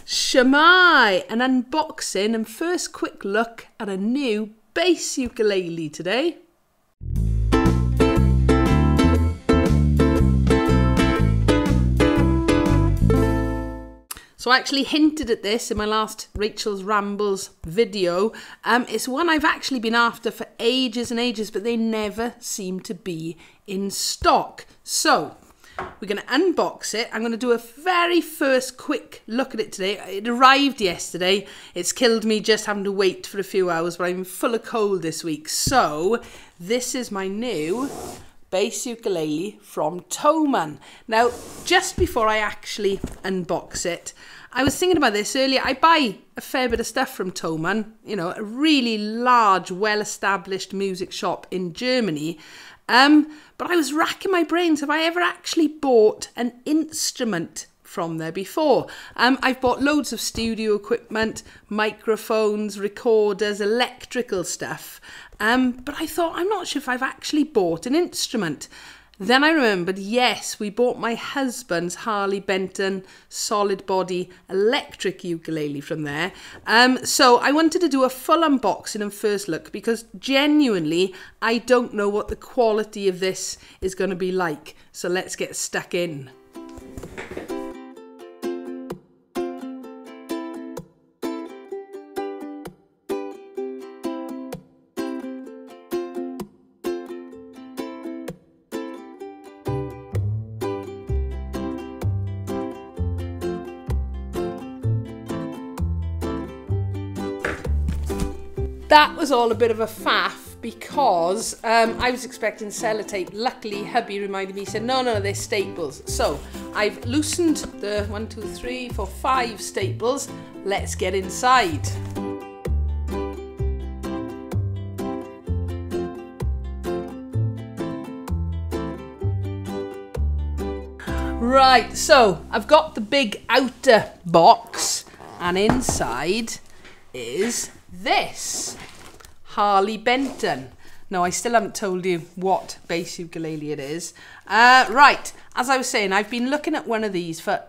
Shamai, an unboxing and first quick look at a new bass ukulele today. So I actually hinted at this in my last Rachel's Rambles video. It's one I've actually been after for ages and ages, but they never seem to be in stock. So we're going to unbox it. I'm going to do a very first quick look at it today. It arrived yesterday. It's killed me just having to wait for a few hours, but I'm full of cold this week. So this is my new bass ukulele from Thomann. Now, just before I actually unbox it, I was thinking about this earlier. I buy a fair bit of stuff from Thomann, you know, a really large, well-established music shop in Germany. But I was racking my brains, have I ever actually bought an instrument from there before? I've bought loads of studio equipment, microphones, recorders, electrical stuff. But I thought, I'm not sure if I've actually bought an instrument. Then I remembered, yes, we bought my husband's Harley Benton solid body electric ukulele from there. So I wanted to do a full unboxing and first look because genuinely I don't know what the quality of this is going to be like. So let's get stuck in. That was all a bit of a faff because I was expecting sellotape. Luckily, hubby reminded me, he said, no, they're staples. So I've loosened the 1, 2, 3, 4, 5 staples. Let's get inside. Right, so I've got the big outer box and inside is this Harley Benton. No, I still haven't told you what bass ukulele it is. Right, as I was saying, I've been looking at one of these for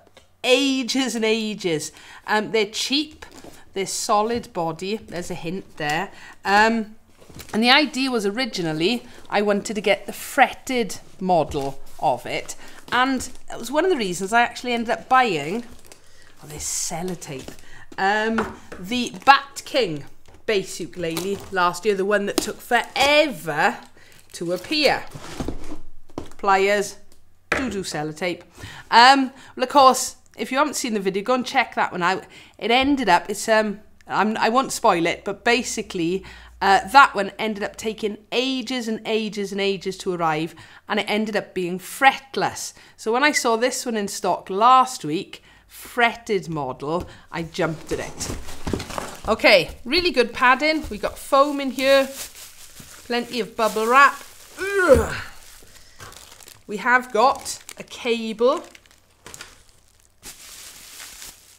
ages and ages. They're cheap, they're solid body, there's a hint there. And the idea was originally I wanted to get the fretted model of it. And it was one of the reasons I actually ended up buying, oh, this sellotape, the Bat King bass ukulele last year, the one that took forever to appear. Pliers, do sellotape. Well, of course, if you haven't seen the video, go and check that one out. It ended up, I won't spoil it, but basically that one ended up taking ages and ages and ages to arrive, and it ended up being fretless. So when I saw this one in stock last week, fretted model, I jumped at it. Okay, really good padding. We got foam in here, plenty of bubble wrap. Ugh. We have got a cable,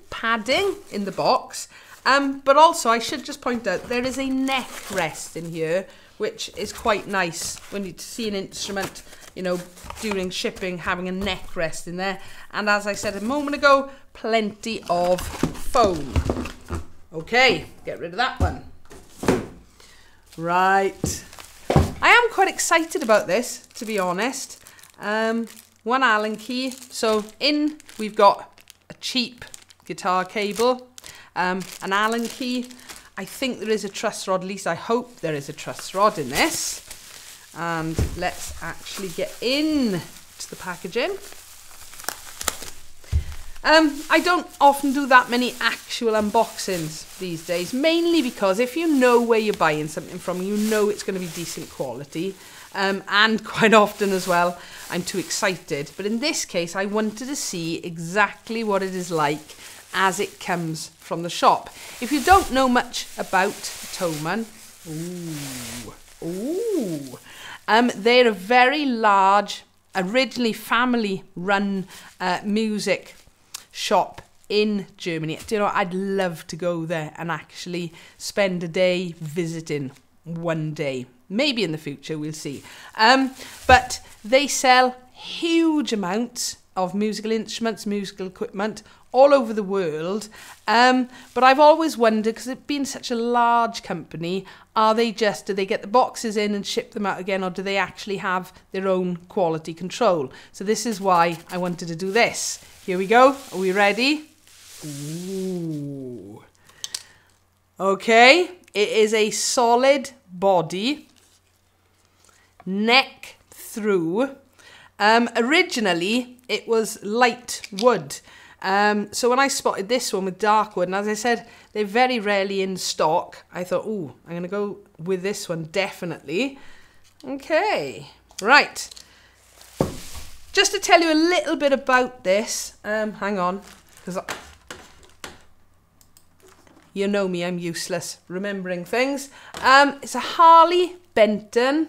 padding in the box, but also I should just point out there is a neck rest in here, which is quite nice when you see an instrument, you know, during shipping, having a neck rest in there. And as I said a moment ago, plenty of foam. Okay, get rid of that one. Right. I am quite excited about this, to be honest. One Allen key. So in, we've got a cheap guitar cable, an Allen key. I think there is a truss rod, at least I hope there is a truss rod in this. And let's actually get in to the packaging. I don't often do that many actual unboxings these days, mainly because if you know where you're buying something from, you know it's going to be decent quality. And quite often as well, I'm too excited. But in this case, I wanted to see exactly what it is like as it comes from the shop. If you don't know much about Thomann, they're a very large, originally family-run music shop in Germany. Do you know, I'd love to go there and actually spend a day visiting one day. Maybe in the future, we'll see. But they sell huge amounts of musical instruments, musical equipment all over the world. But I've always wondered, because it being such a large company, do they get the boxes in and ship them out again, or do they actually have their own quality control? So this is why I wanted to do this. Here we go. Are we ready? Ooh. Okay. It is a solid body, neck through. Originally, it was light wood. So when I spotted this one with dark wood, and as I said, they're very rarely in stock, I thought, ooh, I'm going to go with this one, definitely. Okay, right. Just to tell you a little bit about this, hang on, because you know me, I'm useless remembering things. It's a Harley Benton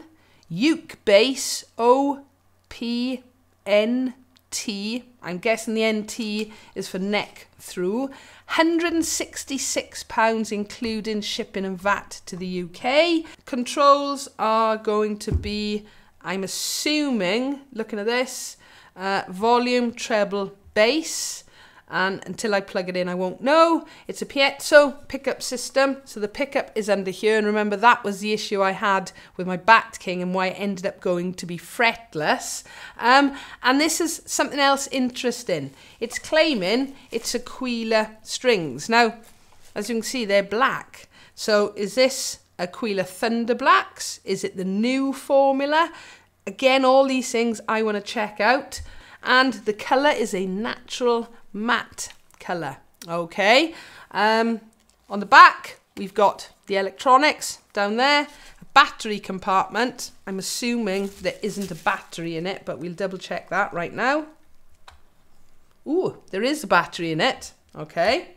UkeBass OPNT. I'm guessing the NT is for neck through. £166 including shipping and VAT to the UK. Controls are going to be, I'm assuming, looking at this, volume, treble, bass. And until I plug it in, I won't know. It's a piezo pickup system. So the pickup is under here. And remember, that was the issue I had with my Bat King and why it ended up going to be fretless. And this is something else interesting. It's claiming it's Aquila strings. Now, as you can see, they're black. So is this Aquila Thunder Blacks? Is it the new formula? Again, all these things I want to check out. And the colour is a natural matte colour. Okay. On the back, we've got the electronics down there, a battery compartment. I'm assuming there isn't a battery in it, but we'll double check that right now. Ooh, there is a battery in it. Okay.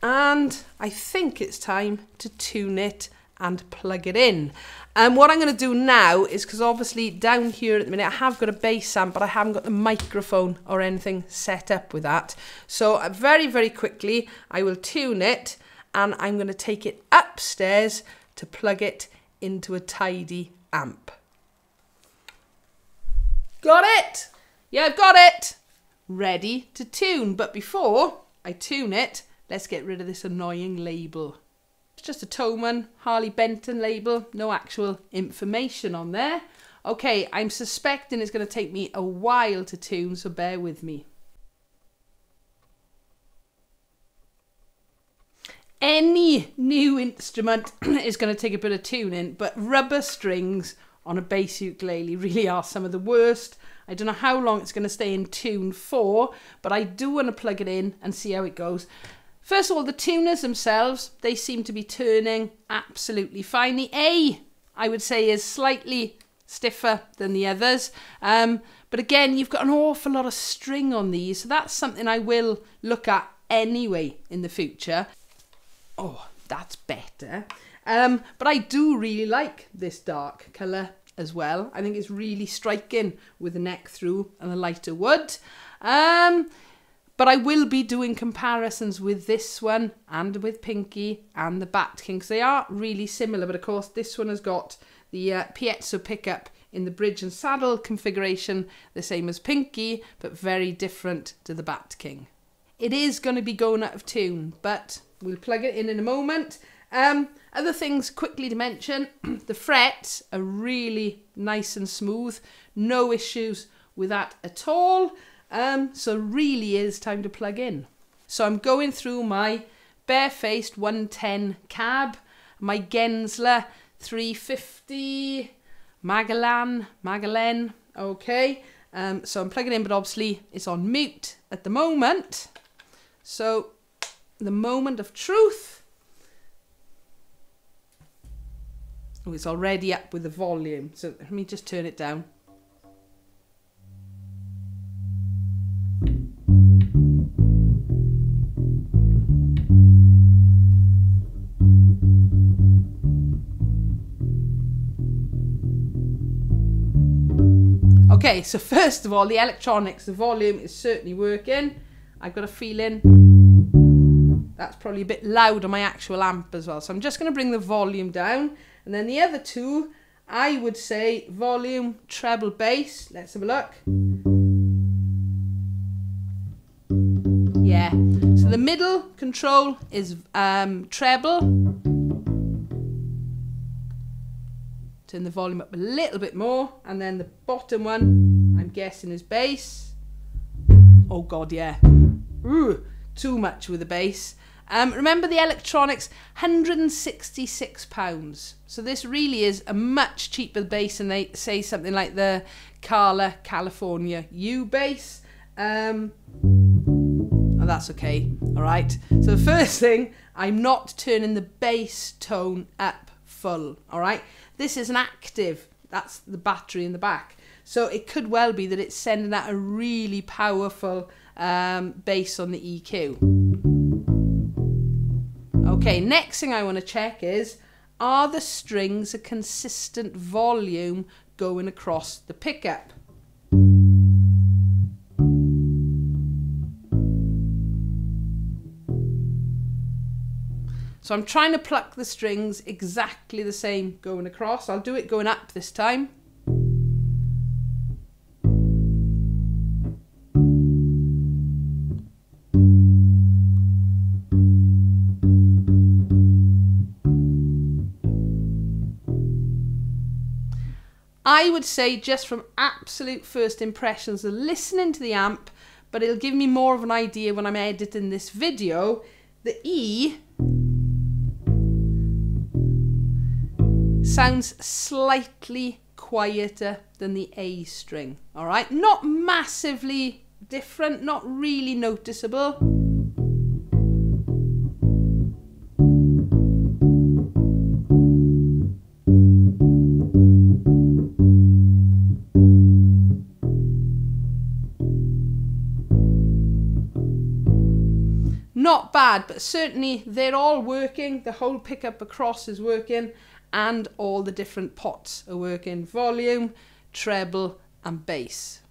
And I think it's time to tune it and plug it in. And what I'm going to do now is, because obviously down here at the minute I have got a bass amp, but I haven't got the microphone or anything set up with that. So very, very quickly I will tune it, and I'm going to take it upstairs to plug it into a tidy amp. Got it? Yeah, I've got it. Ready to tune. But before I tune it, let's get rid of this annoying label. Just a Thomann Harley Benton label, no actual information on there. Okay, I'm suspecting it's going to take me a while to tune, so bear with me. Any new instrument is going to take a bit of tuning, but rubber strings on a bass ukulele really are some of the worst. I don't know how long it's going to stay in tune for, but I do want to plug it in and see how it goes. First of all, the tuners themselves, they seem to be turning absolutely fine. The A, I would say, is slightly stiffer than the others. But again, you've got an awful lot of string on these, so that's something I will look at anyway in the future. Oh, that's better. But I do really like this dark colour as well. I think it's really striking with the neck through and the lighter wood. But I will be doing comparisons with this one and with Pinky and the Bat King, because they are really similar. But of course, this one has got the piezo pickup in the bridge and saddle configuration, the same as Pinky, but very different to the Bat King. It is going to be going out of tune, but we'll plug it in a moment. Other things quickly to mention, the frets are really nice and smooth. No issues with that at all. So really is time to plug in. So I'm going through my barefaced 110 cab, my Gensler 350 Magellan, okay. So I'm plugging in, but obviously it's on mute at the moment. So the moment of truth. Oh, it's already up with the volume. So let me just turn it down. Okay, so first of all, the electronics, the volume is certainly working. I've got a feeling that's probably a bit loud on my actual amp as well. So I'm just going to bring the volume down. And then the other two, I would say volume, treble, bass. Let's have a look. Yeah. So the middle control is treble. Turn the volume up a little bit more. And then the bottom one, I'm guessing, is bass. Oh God, yeah. Ooh, too much with the bass. Remember the electronics, £166. So this really is a much cheaper bass than they say something like the California UkeBass. Oh, that's okay. All right. So the first thing, I'm not turning the bass tone up full. All right. This is an active. That's the battery in the back. So it could well be that it's sending out a really powerful bass on the EQ. Okay, next thing I want to check is, are the strings a consistent volume going across the pickup? So I'm trying to pluck the strings exactly the same going across. I'll do it going up this time. I would say, just from absolute first impressions of listening to the amp, but it'll give me more of an idea when I'm editing this video, the E sounds slightly quieter than the A string. All right, not massively different, not really noticeable. Not bad, but certainly they're all working. The whole pickup across is working, and all the different pots are working. Volume, treble, and bass.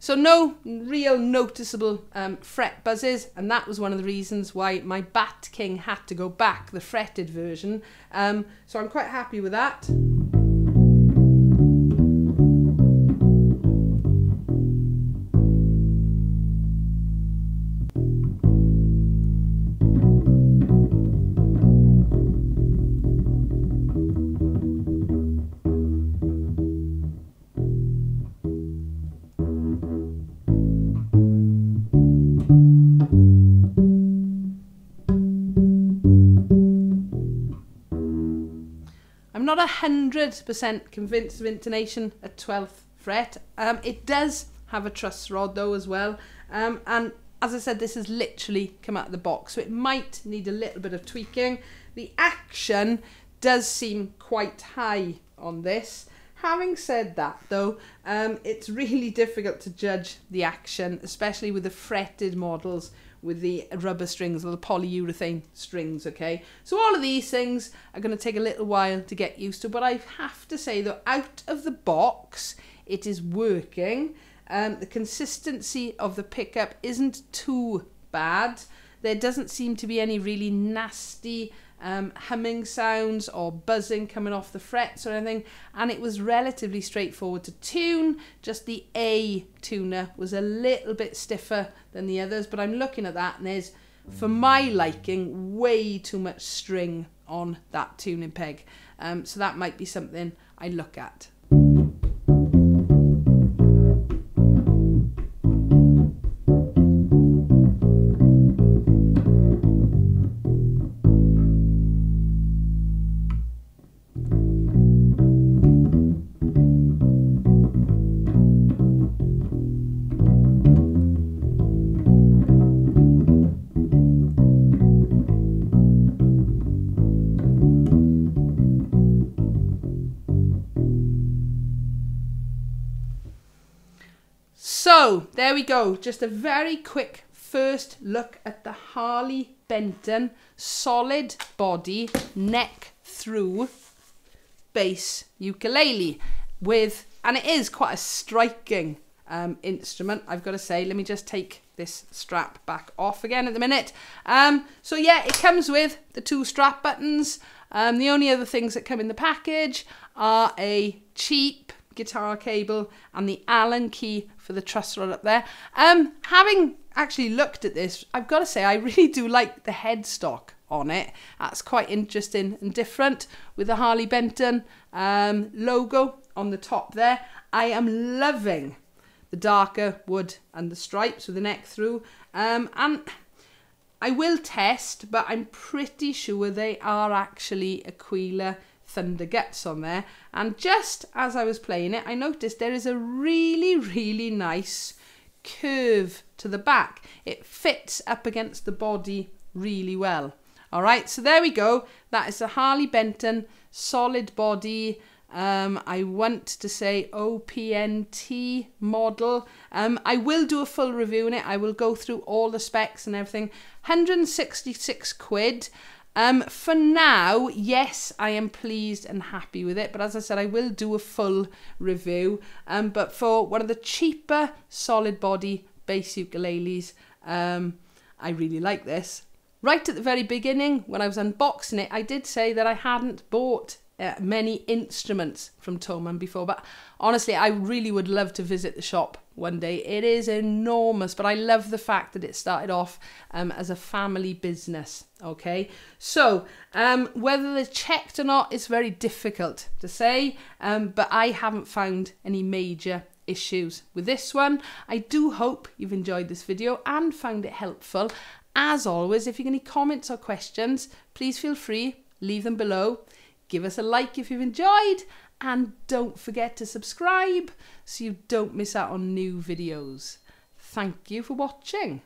So no real noticeable fret buzzes, and that was one of the reasons why my Bat King had to go back, the fretted version. So I'm quite happy with that. I'm not 100% convinced of intonation at 12th fret. It does have a truss rod though as well. And as I said, this has literally come out of the box, so it might need a little bit of tweaking. The action does seem quite high on this. Having said that though, it's really difficult to judge the action, especially with the fretted models with the rubber strings or the polyurethane strings, okay? So all of these things are going to take a little while to get used to, but I have to say though, out of the box, it is working. The consistency of the pickup isn't too bad. There doesn't seem to be any really nasty humming sounds or buzzing coming off the frets or anything, and it was relatively straightforward to tune. Just the A tuner was a little bit stiffer than the others, but I'm looking at that and there's, for my liking, way too much string on that tuning peg, so that might be something I look at. So there we go, just a very quick first look at the Harley Benton solid body neck through bass ukulele with And it is quite a striking instrument, I've got to say. Let me just take this strap back off again at the minute. So yeah, it comes with the 2 strap buttons. The only other things that come in the package are a cheap guitar cable and the Allen key for the truss rod up there. Having actually looked at this, I've got to say I really do like the headstock on it. That's quite interesting and different with the Harley Benton logo on the top there. I am loving the darker wood and the stripes with the neck through. And I will test, but I'm pretty sure they are actually Aquila Thunder Guts on there. And just as I was playing it, I noticed there is a really, really nice curve to the back. It fits up against the body really well. All right, so there we go. That is a Harley Benton solid body. I want to say OPNT model. I will do a full review on it. I will go through all the specs and everything. 166 quid. For now, yes, I am pleased and happy with it. But as I said, I will do a full review. But for one of the cheaper solid body bass ukuleles, I really like this. Right at the very beginning, when I was unboxing it, I did say that I hadn't bought many instruments from Thomann before, but honestly I really would love to visit the shop one day. It is enormous, but I love the fact that it started off as a family business. Okay, so whether they're checked or not is very difficult to say, but I haven't found any major issues with this one. I do hope you've enjoyed this video and found it helpful. As always, if you have any comments or questions, please feel free, leave them below. Give us a like if you've enjoyed, and don't forget to subscribe so you don't miss out on new videos. Thank you for watching.